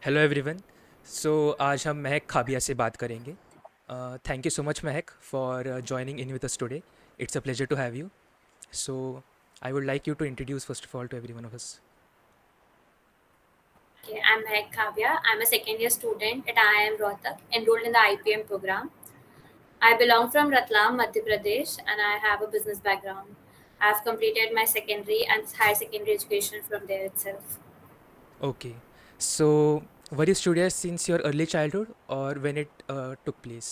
Hello everyone. सो आज हम महक खाबिया से बात करेंगे। Thank you so much Mahak for joining in with us today. It's a pleasure to have you. So I would like you to introduce first of all to every one of us. Okay, I'm Mahak Khabia. I'm a second year student at IIM Rohtak, enrolled in the IPM program. I belong from Ratlam, Madhya Pradesh, and I have a business background. I've completed my secondary and higher secondary education from there itself. Okay. So were you studious since your early childhood or when it took place?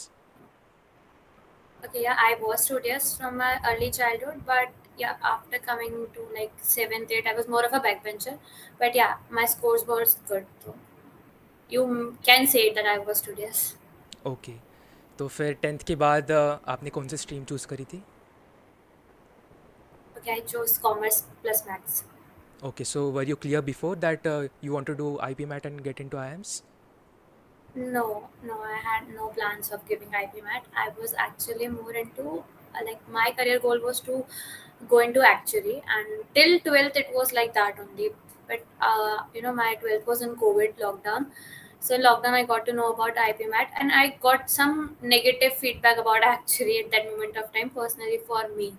Okay, yeah, I was studious from my early childhood, but yeah, after coming to like seventh, eighth, I was more of a backbencher. But yeah, my scores was good. So you can say that I was studious. Okay. तो फिर 10th के बाद आपने कौन सी stream choose करी थी? Okay, I chose commerce plus maths. Okay, so were you clear before that you want to do IP Mat and get into IIMs? No, no, I had no plans of giving IPMAT. I was actually more into like my career goal was to go into Actuary, and till 12th it was like that only. But my 12th was in COVID lockdown. So in lockdown I got to know about IPMAT, and I got some negative feedback about Actuary at that moment of time personally for me.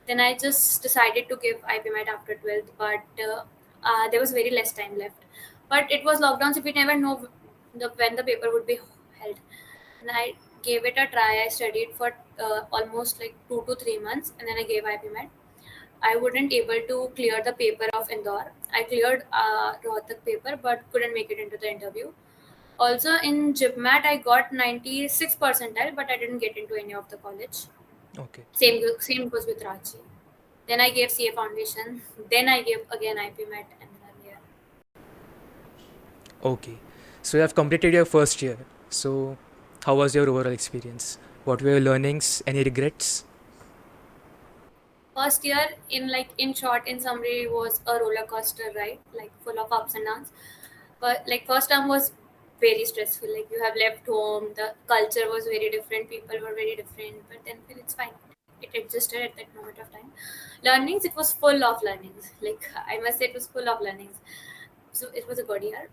Then I just decided to give IPMAT after 12th, but there was very less time left. But it was lockdown, so we never know when the paper would be held. And I gave it a try. I studied for almost like 2 to 3 months, and then I gave IPMAT. I wouldn't able to clear the paper of Indore. I cleared Rohtak paper, but couldn't make it into the interview. Also in GPMAT, I got 96 percentile, but I didn't get into any of the college. Okay. Same goes with Rachi. Then I gave CA Foundation. Then I gave again IPMAT, and then I'm here. Okay. So you have completed your first year. So how was your overall experience? What were your learnings? Any regrets? First year, in short, in summary, was a roller coaster ride, like full of ups and downs. But like first term was very stressful. Like you have left home, the culture was very different, people were very different. But then it's fine. It adjusted at that moment of time. Learnings, it was full of learnings. Like I must say, it was full of learnings. So it was a good year.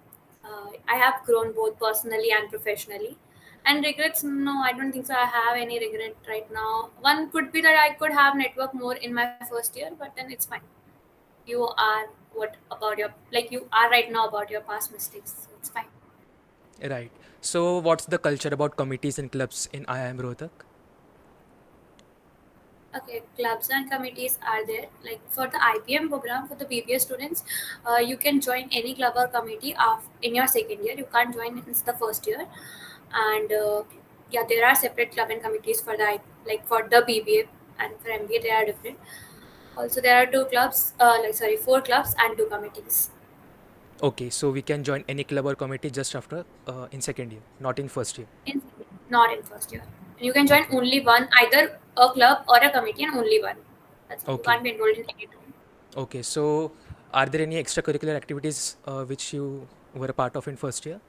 I have grown both personally and professionally. And regrets, no, I don't think so. I have any regret right now. One could be that I could have network more in my first year, but then it's fine. You are what about your like you are right now about your past mistakes. So it's fine. Right. So what's the culture about committees and clubs in IIM Rohtak? Okay, clubs and committees are there. Like for the IPM program for the BBA students, you can join any club or committee in your second year. You can't join in the first year, and yeah, there are separate club and committees for the like for the BBA, and for MBA they are different. Also, there are two clubs, four clubs and two committees. Okay, so we can join any club or committee just after in second year, not in first year. In not in first year. You can join Okay. only one, either a club or a committee, and only one. That's it. You Okay. can't be enrolled in any two. Okay. So are there any extracurricular activities which you were a part of in first year?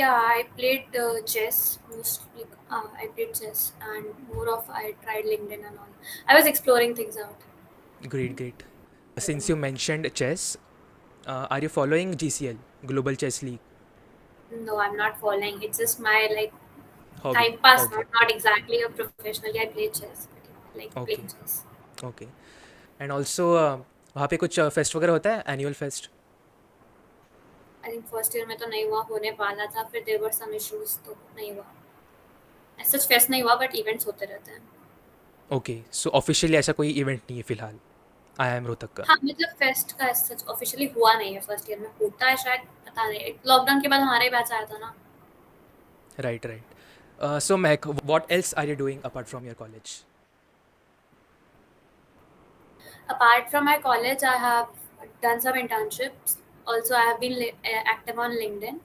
Yeah, I played chess. Mostly, I played chess, and more of I tried LinkedIn and all. I was exploring things out. Great, great. Since you mentioned chess, are you following GCL, Global Chess League? No, I'm not following. It's just my like Hobby. time pass. Okay. Not exactly a professionally. I play chess. But, yeah, I like playing Okay. chess. Okay. And also वहाँ पे कुछ fest वगैरह होता है, annual fest? I think first year में तो नहीं हुआ होने वाला था फिर there were some issues तो नहीं हुआ. Such फेस्ट नहीं हुआ but events होते रहते हैं. ओके, सो ऑफिशियली ऐसा कोई इवेंट नहीं है फिलहाल IIM रोहतक का? हाँ मतलब फेस्ट का सच ऑफिशियली हुआ नहीं है फर्स्ट ईयर में होता है शायद पता नहीं लॉकडाउन के बाद हमारा ही बैच आया था ना. Right, right. So Mahak, what else are you doing apart from your college? Apart from my college, I have done some internships. Also, I have been active on LinkedIn,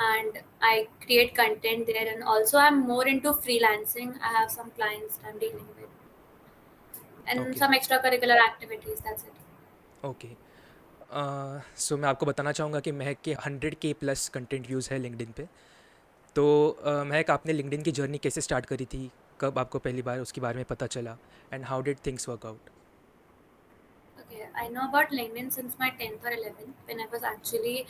and I create content there. And also, I'm more into freelancing. I have some clients I'm dealing with, and okay, some extracurricular activities. That's it. Okay. So मैं आपको बताना चाहूँगा कि महक के 100K plus content views है LinkedIn पे। तो महक, आपने लिंक्डइन की जर्नी कैसे स्टार्ट करी थी? कब आपको पहली बार उसके बारे में पता चला? And how did things work out? Okay, I know about LinkedIn since my 10th or 11th when I was actually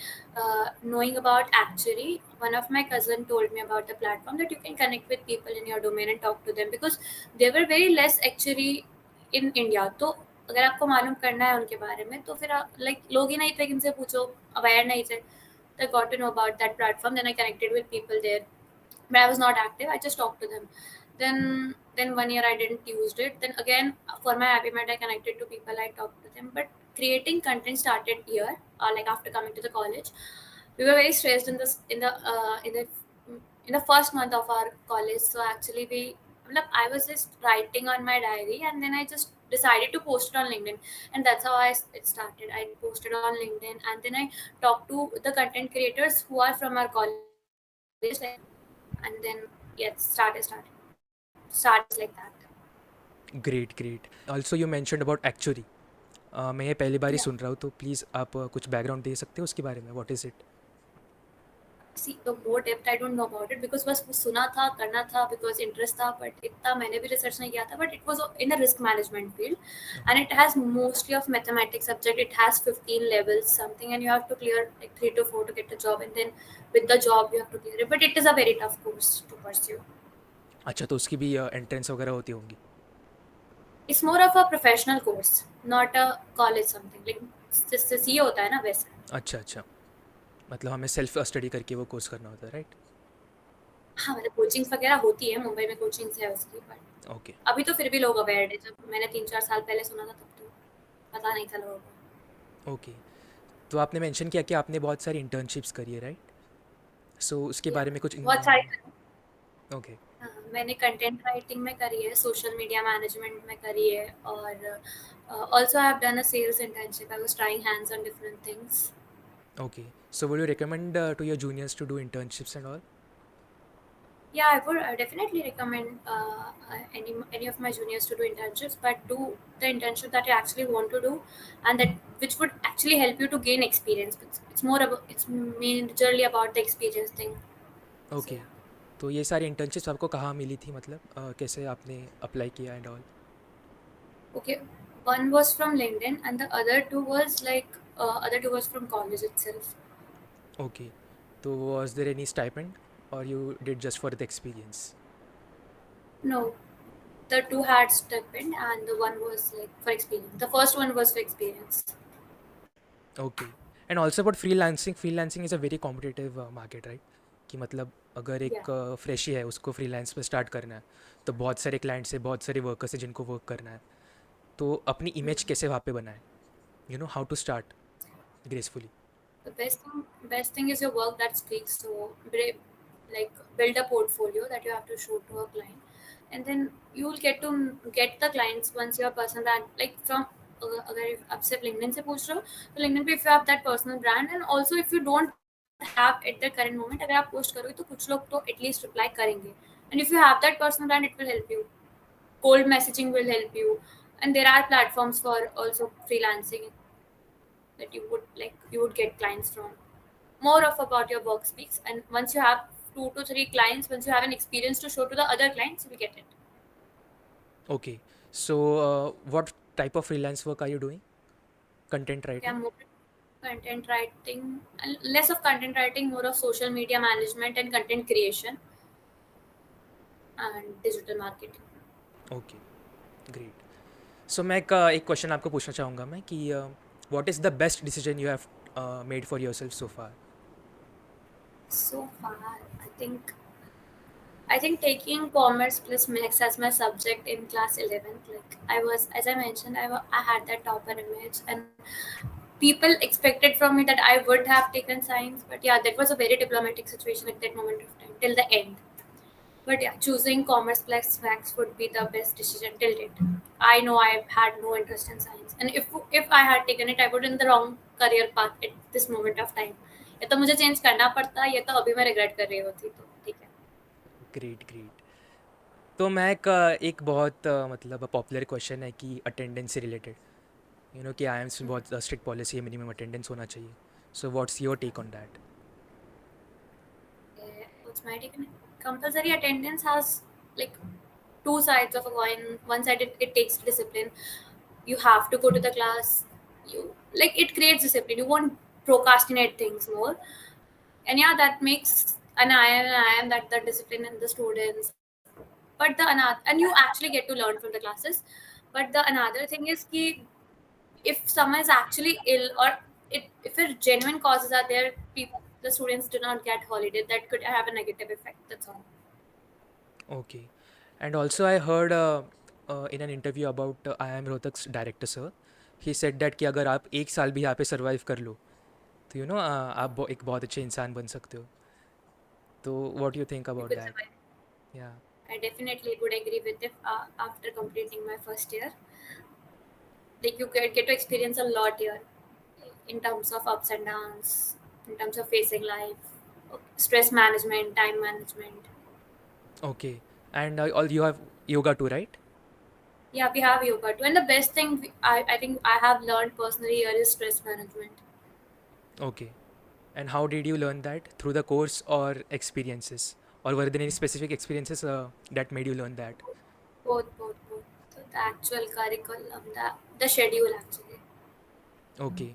knowing about Actuary. One of my cousin told me about the platform that you can connect with people in your domain and talk to them because there were very less Actuary in India. तो अगर आपको मालूम करना है उनके बारे में तो फिर लाइक लोग ही नहीं थे किनसे पूछो, अवेयर नहीं थे. I got to know about that platform. Then I connected with people there, but I was not active. I just talked to them. Then 1 year I didn't used it. Then again for my ipmat I connected to people. I talked to them. But creating content started here, like after coming to the college. We were very stressed in this in the first month of our college. So actually I was just writing on my diary and then I just decided to post it on LinkedIn, and that's how it started. I posted on LinkedIn and then I talked to the content creators who are from our college, like, and then yeah, started like that. Great great also you mentioned about actually मैं ये पहली बार ही Yeah. सुन रहा हूँ तो please आप कुछ background दे सकते हो उसके बारे में what is it See, the more depth I don't know about it because बस वो सुना था करना था because interest था, but इतना मैंने भी research नहीं किया था. But it was in the risk management field, okay and it has mostly of mathematics subject. It has 15 levels something, and you have to clear like 3 to 4 to get the job, and then with the job you have to clear it. But it is a very tough course to pursue. अच्छा तो उसकी भी entrance वगैरह होती होंगी It's more of a professional course, not a college something. Like जैसे CA होता है ना वैसे. अच्छा अच्छा मतलब हमें सेल्फ स्टडी करके वो कोर्स करना होता है राइट हाँ, मतलब कोचिंग्स वगैरह होती है, मुंबई में कोचिंग्स है उसकी, बट ओके अभी तो फिर भी लोग अवेयर है. जब मैंने 3-4 साल पहले सुना था तब तो पता नहीं था लोगों को. ओके तो आपने मेंशन किया कि आपने बहुत सारी इंटर्नशिप्स करी है राइट सो उसके या बारे में कुछ बहुत सारी. ओके हाँ, मैंने कंटेंट राइटिंग में करी है, सोशल मीडिया मैनेजमेंट में करी है, और also I have done a sales internship. I was trying hands on different things. Okay so would you recommend to your juniors to do internships and all Yeah, I would definitely recommend any of my juniors to do internships, but do the internship that you actually want to do, and that which would actually help you to gain experience. It's more about, it's majorly about the experience thing. So okay yeah. तो ये सारी internships आपको कहाँ मिली थी मतलब कैसे आपने apply किया and all Okay, one was from LinkedIn, and the other two was from college itself. Okay तो वॉज देयर एनी स्टाइपेंड और you did just for the experience No, the two had stipend, and the one was like for experience. The first one was for experience. Okay and also about freelancing freelancing is a very competitive market right कि मतलब अगर Yeah. एक freshie है उसको freelance पे start करना है तो बहुत सारे क्लाइंट्स है बहुत सारे वर्कर्स है जिनको वर्क करना है तो अपनी इमेज कैसे वहाँ पे बनाए you know how to start gracefully The best thing is your work that speaks. So like build a portfolio that you have to show to a client, and then you will get the clients once you're a person that like from. अगर आप सिर्फ LinkedIn से पूछ रहे हो तो LinkedIn पे if you have that personal brand, and also if you don't have at the current moment, अगर आप पोस्ट करोगे तो कुछ लोग तो at least reply करेंगे, and if you have that personal brand it will help you. Cold messaging will help you, and there are platforms for also freelancing that you would get clients from. More of about your work speaks, and once you have 2 to 3 clients, once you have an experience to show to the other clients, you will get it. Okay so what type of freelance work are you doing content Yeah, writing more content writing, and less of content writing, more of social media management and content creation and digital marketing. Okay great so मैं एक question आपको पूछना चाहूँगा मैं कि what is the best decision you have made for your self so far So far, I think taking commerce plus maths as my subject in class 11th, like I was, as I mentioned, I had that topper image, and people expected from me that I would have taken science, but yeah, that was a very diplomatic situation at that moment of time till the end. But yeah, choosing commerce plus maths would be the best decision till date. I know I had no interest in science, and if I had taken it, I would in the wrong career path at this moment of time. या तो मुझे change करना पड़ता, या तो अभी मैं regret कर रही होती, तो ठीक है. ग्रेट ग्रेट तो मैं एक बहुत मतलब पॉपुलर क्वेश्चन है कि अटेंडेंस से रिलेटेड यू नो कि आईएम्स में बहुत स्ट्रिक्ट पॉलिसी है मिनिमम अटेंडेंस होना चाहिए so what's your take on that What's my take on it? Compulsory attendance has like two sides of a coin. One side it takes discipline. You have to go to the class. you like it creates discipline. You won't procrastinate things more, and yeah, that makes an IIM that the discipline in the students. But the another, and you actually get to learn from the classes. But the another thing is ki if someone is actually ill, or if a genuine causes are there, the students do not get holiday. That could have a negative effect. That's all. Okay. And also, I heard in an interview about IIM Rohtak's director, sir. He said that कि अगर आप एक साल भी यहाँ पे survive कर लो, तो आप एक बहुत अच्छे इंसान बन सकते हो. तो what do you think You about could that? survive. Yeah. I definitely would agree with it. After completing my first year, like you get to experience a lot here in terms of ups and downs, in terms of facing life, stress management, time management. Okay. And all you have yoga too, right? Yeah, we have yoga too. And the best thing I think I have learned personally here is stress management. Okay. And how did you learn that? Through the course or experiences? Or were there any specific experiences that made you learn that? Both. So the actual curriculum, the schedule actually. Okay.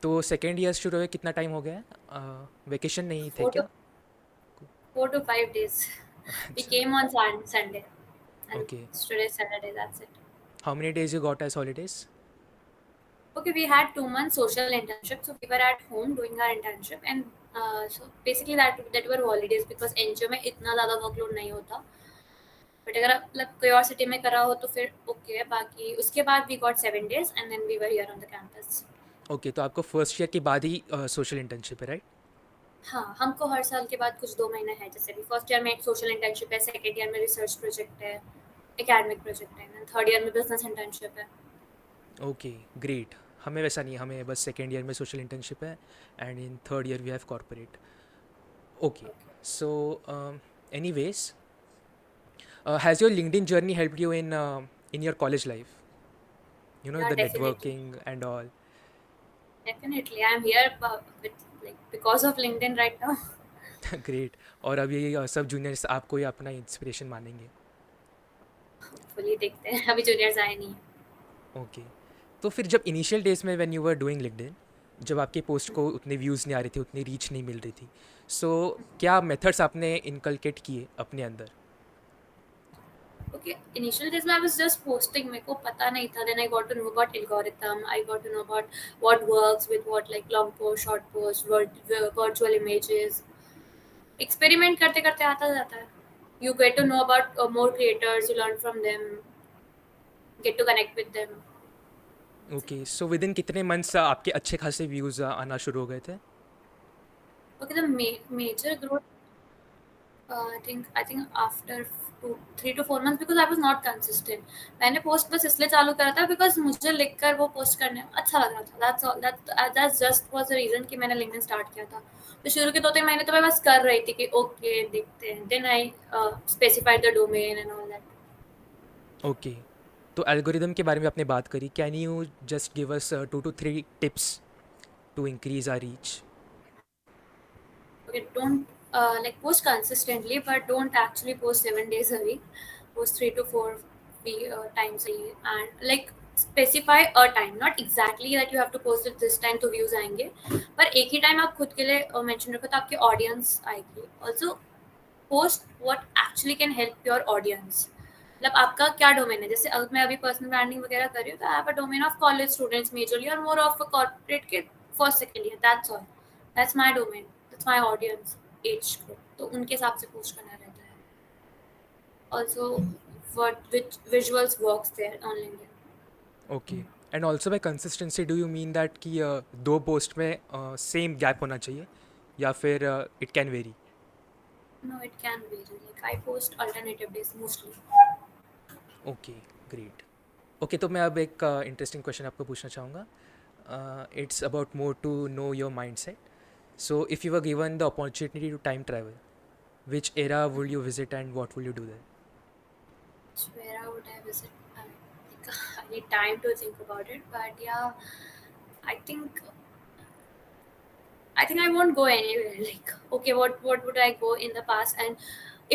तो second year शुरू हुए कितना time हो गया है? Vacation नहीं थे Four to क्या? 4 to 5 days. We अच्छा. came on Sunday, and okay. today Saturday. That's it. How many days you got as holidays? Okay, we had 2 months social internship, so we were at home doing our internship, and so basically that were holidays because NGO में इतना ज़्यादा workload नहीं होता. But अगर आप मतलब कोई और सिटी में करा हो तो फिर ओके है. बाकी उसके बाद we got 7 days and then we were here on the campus. Okay, तो आपको फर्स्ट ईयर के बाद ही सोशल इंटर्नशिप है, राइट? हाँ, हमको हर साल के बाद कुछ 2 महीने है. जैसे भी फर्स्ट ईयर में एक सोशल इंटर्नशिप है, सेकेंड ईयर में रिसर्च प्रोजेक्ट है, एकेडमिक प्रोजेक्ट है, एंड थर्ड ईयर में बिजनेस इंटर्नशिप है. Okay, great. हमें वैसा नहीं, हमें बस सेकेंड ईयर में सोशल इंटर्नशिप है and in third year we have corporate. Okay. So anyways, has your LinkedIn journey helped you in your college life? या the definitely. Networking and all. Definitely I am here with like because of LinkedIn right now. Great. और अब ये सब juniors आपको ही अपना inspiration मानेंगे. Fully देखते हैं, अभी जूनियर्स आए नहीं. ओके. तो फिर जब इनिशियल डेज में when you were doing LinkedIn, जब आपके पोस्ट को उतने व्यूज़ नहीं आ रहे थे, उतनी रीच नहीं मिल रही थी, सो क्या मेथड्स आपने इनकलकेट किए अपने अंदर? Okay, initial days में I was just posting. मेरे को पता नहीं था. Then I got to know about algorithm. I got to know about what works with what, like long post, short post, virtual images. Experiment करते करते आता जाता है. You get to know about more creators. You learn from them. Get to connect with them. That's it. Okay. So with in कितने months आपके अच्छे खासे views आना शुरू हो गए थे? Okay, the major growth. I think after 3 to 4 months because I was not consistent. मैंने पोस्ट बस इसलिए चालू करा था because मुझे लिखकर वो पोस्ट करने में अच्छा लग रहा था. That's just was the reason कि मैंने लिंक्डइन स्टार्ट किया था. तो शुरू के 2-3 महीने तो मैं बस कर रही थी कि ओके देखते हैं. Then I specified the domain and all that. Okay. तो एल्गोरिदम के बारे में आपने बात करी. Can you just give us 2 to 3 tips to increase our reach? Okay, don't like post consistently, but don't actually post 7 days a week. Post 3 to 4 times a year, and like specify a time, not exactly that you have to post it this time तो views आएंगे, पर एक ही time आप खुद के लिए mention रखो तो आपकी ऑडियंस आएगी. Also post what actually can help your audience. मतलब आपका क्या डोमेन है. जैसे अगर मैं अभी पर्सनल ब्रांडिंग वगैरह कर रही हूँ तो I have a domain of college students majorly और मोर ऑफ अ कॉर्पोरेट के first second year. That's all. That's my domain. That's my audience age group. तो उनके हिसाब से पोस्ट करना रहता है. Also what which visuals works there on LinkedIn. Okay. And also by consistency do you mean that कि दो post में सेम गैप होना चाहिए या फिर it can very? No, it can vary. Like I post alternative days mostly. Okay, great. Okay, तो मैं अब एक इंटरेस्टिंग क्वेश्चन आपको पूछना चाहूँगा. It's about more to know your mind set. So if you were given the opportunity to time travel, which era would you visit and what will you do there? Where would I visit? Like, I need time to think about it, but yeah, I think I think I won't go anywhere. Like, okay, what would I go in the past? And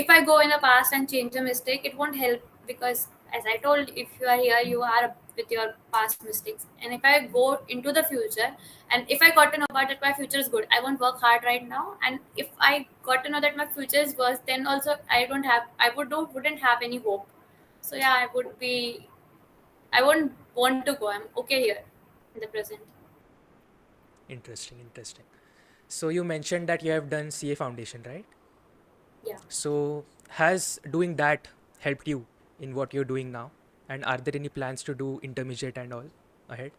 if I go in the past and change a mistake, it won't help because as I told, if you are here, you are with your past mistakes. And if I go into the future, and if I got to know about that my future is good, I won't work hard right now. And if I got to know that my future is worse, then also I wouldn't have any hope. So yeah, I wouldn't want to go. I'm okay here in the present. Interesting, interesting. So you mentioned that you have done CA foundation, right? Yeah. So has doing that helped you in what you're doing now? And are there any plans to do intermediate and all ahead?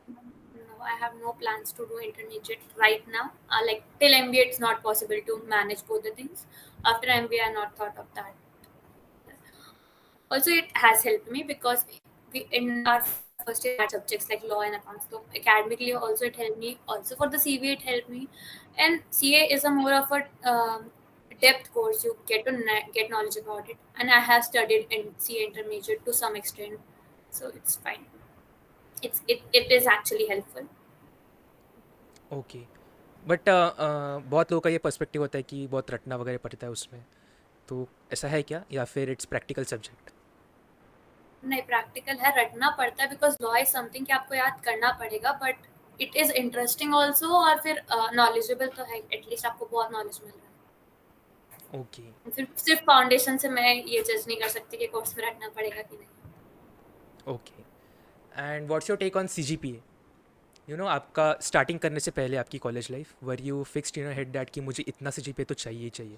No, I have no plans to do intermediate right now. Like till MBA, it's not possible to manage both the things. After MBA, I not thought of that. Also, it has helped me because in our first year we had subjects like law and accounts. So academically, also it helped me. Also for the CVA, it helped me. And CA is a more of a depth course. You get to get knowledge about it. And I have studied in CA intermediate to some extent, so it's fine. It is actually helpful. Okay, but बहुत लोगों का ये perspective होता है कि बहुत रटना वगैरह पड़ता है उसमें, तो ऐसा है क्या या फिर इट्स प्रैक्टिकल सब्जेक्ट? नहीं, प्रैक्टिकल है, रटना पड़ता है बिकॉज लॉ इज समथिंग कि आपको याद करना पड़ेगा, but it is interesting also, और फिर नॉलेजेबल तो है, एटलीस्ट आपको बहुत नॉलेज मिल रहा ओके, है। फिर सिर्फ फाउंडेशन से मैं ये जज नहीं कर सकती कि कोर्स में रटना पड़ेगा कि नहीं। Okay. And what's your take on CGPA? You know, आपका स्टार्टिंग करने से पहले आपकी college life, were you fixed in your head that कि मुझे इतना CGPA तो चाहिए ही चाहिए,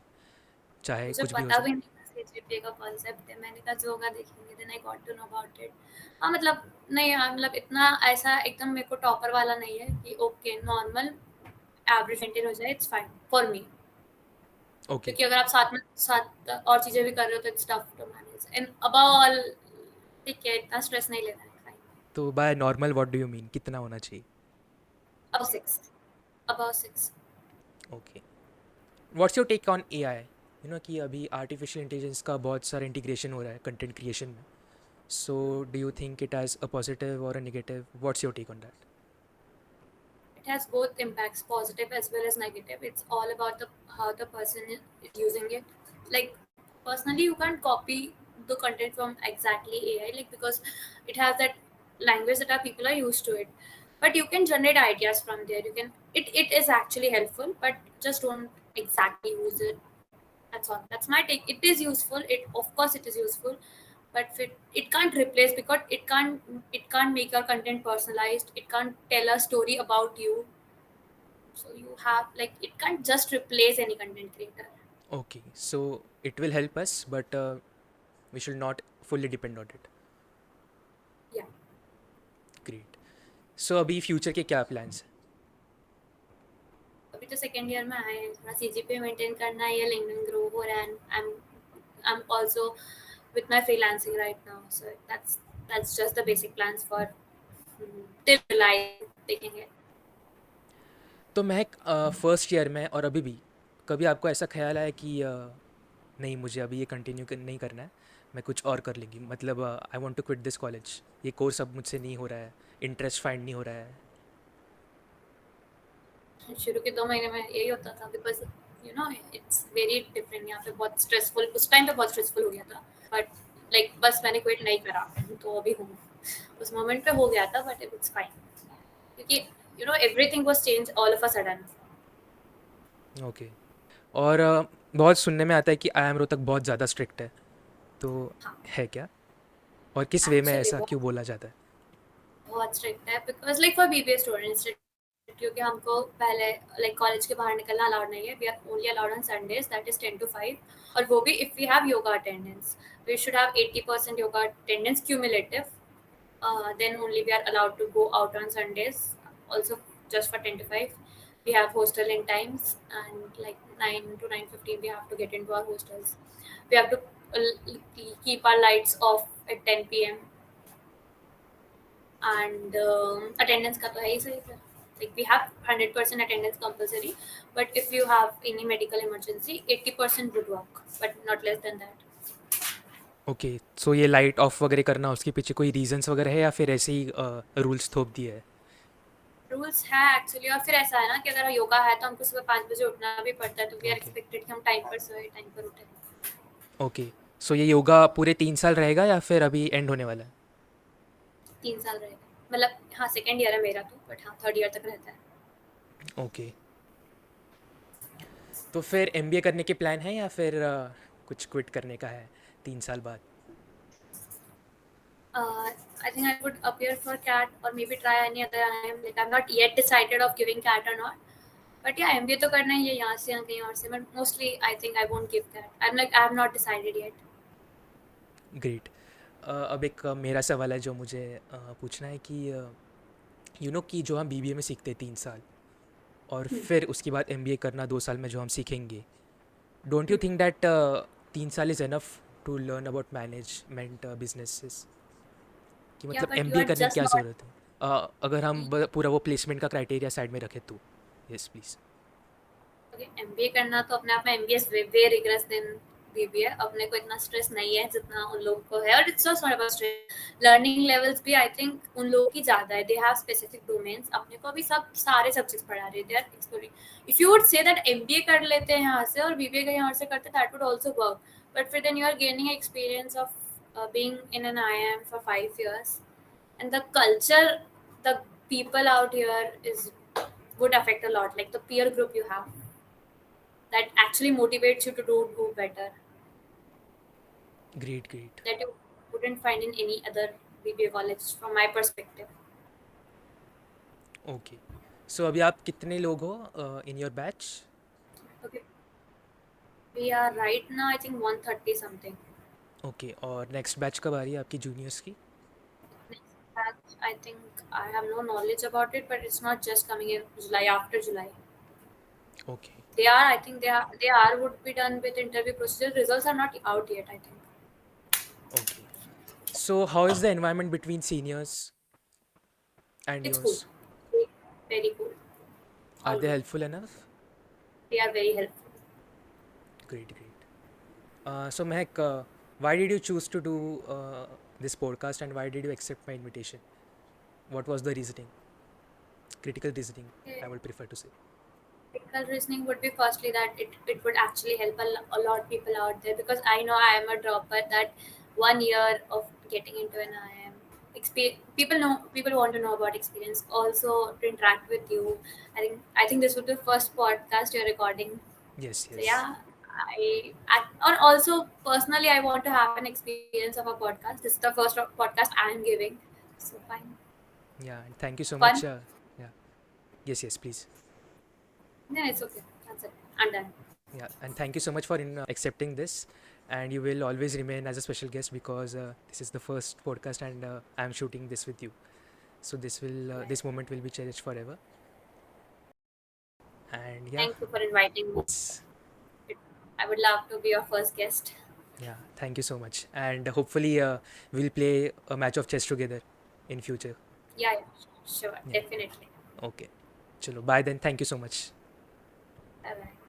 चाहे मुझे कुछ भी हो पता जाए? भी नहीं था सीजीपीए का कॉन्सेप्ट है, मैंने कहा जो होगा देखेंगे, then I got to know about it. हाँ मतलब, नहीं हाँ मतलब इतना ऐसा एकदम मेरे को टॉपर वाला नहीं है कि ओके नॉर्मल एवरेज मेंटेन हो जाए, it's fine for me. Okay, क्योंकि अगर आप साथ में साथ और चीजें भी कर रहे हो तो it's tough to manage and above all, ठीक है, इतना स्ट्रेस नहीं लेना है, फाइन। तो by normal what do you mean, कितना होना चाहिए? Above 6, above 6। Okay. What's your take on AI? You know कि अभी आर्टिफिशियल इंटेलिजेंस का बहुत सारा इंटीग्रेशन हो रहा है कंटेंट क्रिएशन में, so do you think it has a positive or a negative? What's your take on that? It has both impacts, positive as well as negative. It's all about the how the person is using it. Like personally, you can't copy the content from exactly AI, like because it has that language that our people are used to it. But you can generate ideas from there. You can it is actually helpful, but just don't exactly use it. That's all. That's my take. It is useful. It of course it is useful, but it can't replace, because it can't make your content personalized. It can't tell a story about you. So you have like it can't just replace any content creator. Okay, so it will help us but we should not fully depend on it. Yeah. Great. So अभी future के क्या plans हैं? अभी तो second year में आए हैं, थोड़ा सीजीपीए मेंटेन करना है, ये लिंक्डइन ग्रो हो रहा है, and I am also with my freelancing right now. So that's just the basic plans for till July देखेंगे. तो महक, फर्स्ट ईयर में और अभी भी कभी आपको ऐसा ख्याल आया कि नहीं, मुझे अभी ये कंटिन्यू नहीं करना है, मैं कुछ और कर लेंगी, मतलब I want to quit this college, ये कोर्स अब मुझसे नहीं हो रहा है, इंटरेस्ट फाइंड नहीं हो रहा है? शुरू के 2 महीने में यही होता था, because you know it's very different. यहाँ पे बहुत स्ट्रेसफुल, उस टाइम पे बहुत स्ट्रेसफुल हो गया था, बट लाइक बस मैंने क्विट नहीं करा, तो अभी हूँ। उस मोमेंट पे हो गया था, बट इट्स फाइन, क्योंकि you know everything was change all of a sudden. Okay. और बहुत सुनने में आता है कि IIM रोहतक बहुत ज़्यादा स्ट्रिक्ट है, तो हाँ, है क्या? और किस वे में एक्चुअली ऐसा बहुत क्यों बोला जाता है? बहुत स्ट्रिक्ट है, because like for BBA students, क्योंकि हमको पहले लाइक कॉलेज के बाहर निकलना अलाउड नहीं है। We are only allowed on Sundays, that is 10 to 5, और वो भी if we have yoga attendance. We should have 80% yoga attendance cumulative, then only we are allowed to go out on Sundays. Also, just for 10 to 5, we have hostel in times, and like 9 to 9:15, we have to get into our hostels. We have to keep our lights off at 10 p.m. and attendance का तो है ही सही है. Like we have 100% attendance compulsory, but if you have any medical emergency, 80% would work, but not less than that. Okay, so ये light of वगैरह करना, उसके पीछे कोई रीजंस वगैरह है या फिर ऐसे ही रूल्स थोप दिए है? रूल्स है एक्चुअली, और फिर ऐसा है ना कि अगर योगा है तो हमको सुबह 5 बजे उठना भी पड़ता है, तो वी आर ओके, एक्सपेक्टेड कि हम टाइम पर सोए, टाइम पर उठे. ओके। सो ये योगा पूरे 3 साल रहेगा या फिर अभी एंड होने वाला है? 3 साल रहेगा, मतलब हाँ सेकेंड ईयर है मेरा तो, बट हाँ थर्ड ईयर तक रहता है। ओके। तो फिर एमबीए करने के प्लान है या फिर कुछ क्विट करने का है 3 साल बाद? I think I would appear for CAT or maybe try any other IIM. Like I'm not yet decided of giving CAT or not. But yeah, MBA तो करना ही है यहाँ से या कहीं और से. But mostly I think I won't give CAT. I have not decided yet. Great. अब एक मेरा सवाल है जो मुझे पूछना है कि कि जो हम बीबीए में सीखते हैं 3 साल और फिर उसके बाद एमबीए करना 2 साल में जो हम सीखेंगे, डोंट यू थिंक दैट 3 साल is enough to learn about management businesses? कि Yeah, मतलब but you एमबीए are करने की just क्या not. ज़रूरत है? अगर हम पूरा वो प्लेसमेंट का क्राइटेरिया साइड में रखें तो। Yes please. Okay, MBA करना तो अपने आप में MBA is way rigorous than BBA. अपने को इतना स्ट्रेस नहीं है जितना उन लोगों को है, और it's just not about stress. Learning levels भी आई थिंक उन लोगों की ज़्यादा है. They have specific domains. अपने को अभी सब सारे सब्जेक्ट्स पढ़ा रहे थे, exploring. If you would say that MBA कर लेते हैं यहाँ से और BBA का यहाँ से करते, that would also work. But फिर then you are gaining experience of being in an IIM for 5 years, and the culture, the people out here is would affect a lot, like the peer group you have that actually motivates you to do better, great great. that you wouldn't find in any other BBA college from my perspective. Okay. So अभी आप कितने लोग हो in your batch? Okay, we are right now I think 130 something. Okay, और next batch कब आ रही है आपकी जूनियर्स की? Next batch, I think I have no knowledge about it, but it's not just coming in July, after July. Okay. They are, I think they are would be done with interview procedure. Results are not out yet, I think. Okay. So how is the environment between seniors and It's cool. Yours? Very cool. Are All they good. Helpful enough? They are very helpful. Great great. So Mehak, why did you choose to do this podcast and why did you accept my invitation? What was the reasoning? Critical reasoning, Okay. I would prefer to say. Critical reasoning would be firstly that it would actually help a lot of people out there, because I know I am a dropper, that 1 year of getting into an IIM people want to know about experience, also to interact with you. I think this would be the first podcast you're recording. Yes, So yes. yeah, or also personally I want to have an experience of a podcast. This is the first podcast I am giving. So fine. Yeah, and thank you so much. Fun? Yeah, yes, yes, please. No, it's okay. That's it. I'm done. Yeah, and thank you so much for accepting this. And you will always remain as a special guest because this is the first podcast and I'm shooting this with you. So Yeah. this moment will be cherished forever. And yeah, Thank you for inviting me. it's, I would love to be your first guest. yeah, thank you so much. And hopefully we'll play a match of chess together in future. Yeah, yeah, sure, Yeah. definitely. Okay. Chalo, bye then. Thank you so much. Bye bye.